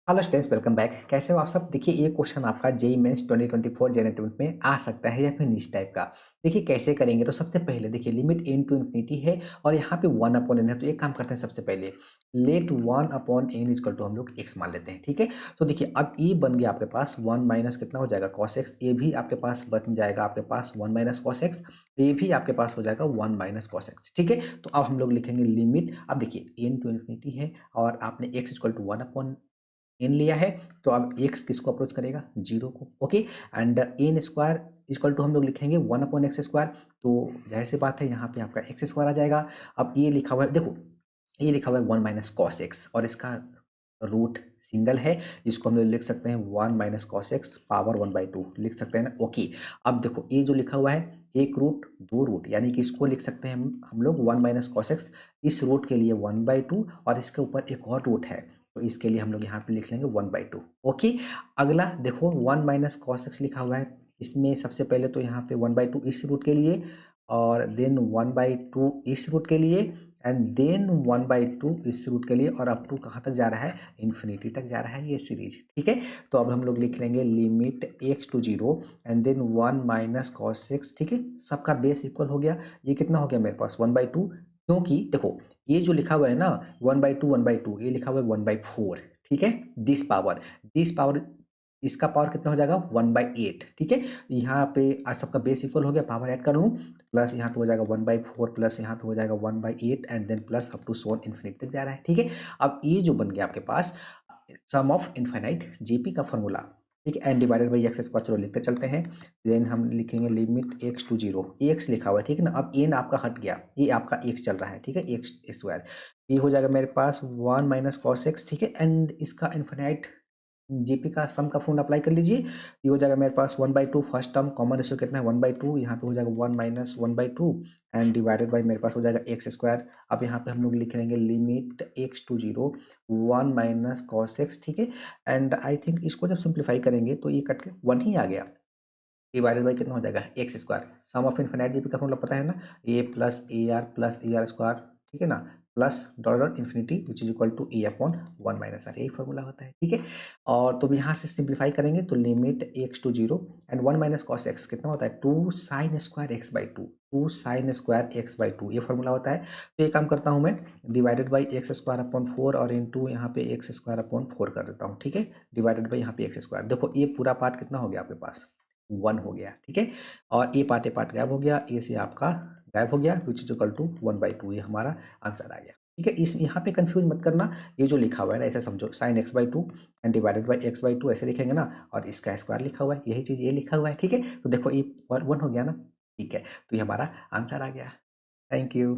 Hello students, welcome back. कैसे हो आप सब? देखिए, ये क्वेश्चन आपका जेईई मेंस 2024 जनरल में आ सकता है या फिर इस टाइप का। देखिए कैसे करेंगे, तो सबसे पहले देखिए लिमिट एन टू इन्फिनिटी है और यहाँ पे 1 अपॉन एन है। तो एक काम करते हैं, सबसे पहले let 1 upon N equal to हम लोग एक्स मान लेते हैं। ठीक है, तो देखिए अब ये बन गया आपके पास 1 माइनस कितना हो जाएगा कॉस एक्स। ये भी आपके पास बन जाएगा आपके पास 1 माइनस कॉस एक्स। ये भी आपके पास हो जाएगा 1 माइनस कॉस एक्स। ठीक है, तो अब हम लोग लिखेंगे लिमिट। अब देखिए एन टू इन्फिनिटी है और आपने x equal to 1 upon N लिया है, तो अब एक्स किसको अप्रोच करेगा? जीरो को। Okay, and N square equal to हम लोग लिखेंगे 1 अपॉन एक्स स्क्वायर। तो जाहिर सी बात है, यहाँ पे आपका एक्स स्क्वायर आ जाएगा। अब ये लिखा हुआ है, देखो ये लिखा हुआ है 1 माइनस कॉस एक्स और इसका रूट सिंगल है, जिसको हम लोग लिख सकते हैं 1 माइनस कॉस एक्स पावर 1/2 लिख सकते हैं ना। ओके, अब देखो ये जो लिखा हुआ है एक रूट दो रूट, यानी कि इसको लिख सकते हैं हम लोग 1 माइनस कॉस एक्स। इस रूट के लिए 1/2 और इसके ऊपर एक और रूट है, तो इसके लिए हम लोग यहाँ पे लिख लेंगे 1/2। ओके, अगला देखो 1 माइनस कॉस एक्स लिखा हुआ है। इसमें सबसे पहले तो यहाँ पे 1/2 इस रूट के लिए और देन 1/2 इस रूट के लिए एंड देन 1/2 इस रूट के लिए, और अप टू कहाँ तक जा रहा है? इन्फिनिटी तक जा रहा है ये सीरीज। ठीक है, तो अब हम लोग लिख लेंगे limit x to zero and then 1 minus cos x. ठीक है, सबका बेस इक्वल हो गया। ये कितना हो गया मेरे पास? 1/2, क्योंकि देखो ये जो लिखा हुआ है ना 1/2 ये लिखा हुआ है 1/4। ठीक है, दिस पावर इसका पावर कितना हो जाएगा? 1/8। ठीक है, यहाँ पे आज सबका बेस इक्वल हो गया, पावर ऐड कर लूँ, प्लस यहाँ पे हो जाएगा 1/4 प्लस यहाँ पे हो जाएगा 1/8 and then plus up to सोन इन्फिनिटी तक जा रहा है। ठीक है, अब ये जो बन गया आपके पास सम ऑफ इनफाइनाइट जीपी का फॉर्मूला। ठीक है, and divided by x square. चलो लिखते चलते हैं। देन हम लिखेंगे limit x to zero, x लिखा हुआ है। ठीक है ना, अब एन आपका हट गया, ये आपका एक्स चल रहा है। ठीक है, एक्स स्क्वायर ये हो जाएगा मेरे पास 1 माइनस कॉस एक्स। ठीक है, एंड इसका इनफाइनाइट जीपी का सम का फॉर्मूला अप्लाई कर लीजिए। ये हो जाएगा मेरे पास 1/2, फर्स्ट टर्म कॉमन रेशियो कितना है? 1/2, यहाँ पे हो जाएगा 1 माइनस 1/2 एंड डिवाइडेड बाई मेरे पास हो जाएगा एक्स स्क्वायर। अब यहाँ पे हम लोग लिख लेंगे limit x to zero 1 minus cos x. ठीक है, एंड आई थिंक इसको जब सिंप्लीफाई करेंगे तो ये कट के 1 ही आ गया। डिवाइडेड बाई कितना हो जाएगा? X square. Sum of infinite GP का फॉर्मूला पता है ना, a plus a r square. ठीक है ना, plus dot dot infinity which is equal to a upon 1 minus r, यही फॉर्मूला होता है। ठीक है, और तो यहाँ से सिंप्लीफाई करेंगे तो limit x to zero and 1 minus cos x कितना होता है? 2 साइन स्क्वायर एक्स/2, 2 साइन स्क्वायर एक्स/2 ये फॉर्मूला होता है। तो ये काम करता हूँ मैं, divided by x square upon 4 और इंटू यहाँ पे एक्स स्क्वायर अपॉन 4 कर देता हूँ। ठीक है, डिवाइडेड बाई यहाँ पे एक्स स्क्वायर। देखो ये पूरा पार्ट कितना हो गया आपके पास? 1 हो गया। ठीक है, और ए पार्ट गायब हो गया, ए से आपका गायब हो गया विच इज इक्वल टू 1/2। ये हमारा आंसर आ गया। ठीक है, इस यहाँ पे कंफ्यूज मत करना, ये जो लिखा हुआ है ना ऐसे समझो, sign x/2 and divided by x/2 ऐसे लिखेंगे ना, और इसका स्क्वायर लिखा हुआ है, यही चीज़ ये लिखा हुआ है। ठीक है, तो देखो ये 1 हो गया ना। ठीक है, तो ये हमारा आंसर आ गया। Thank you.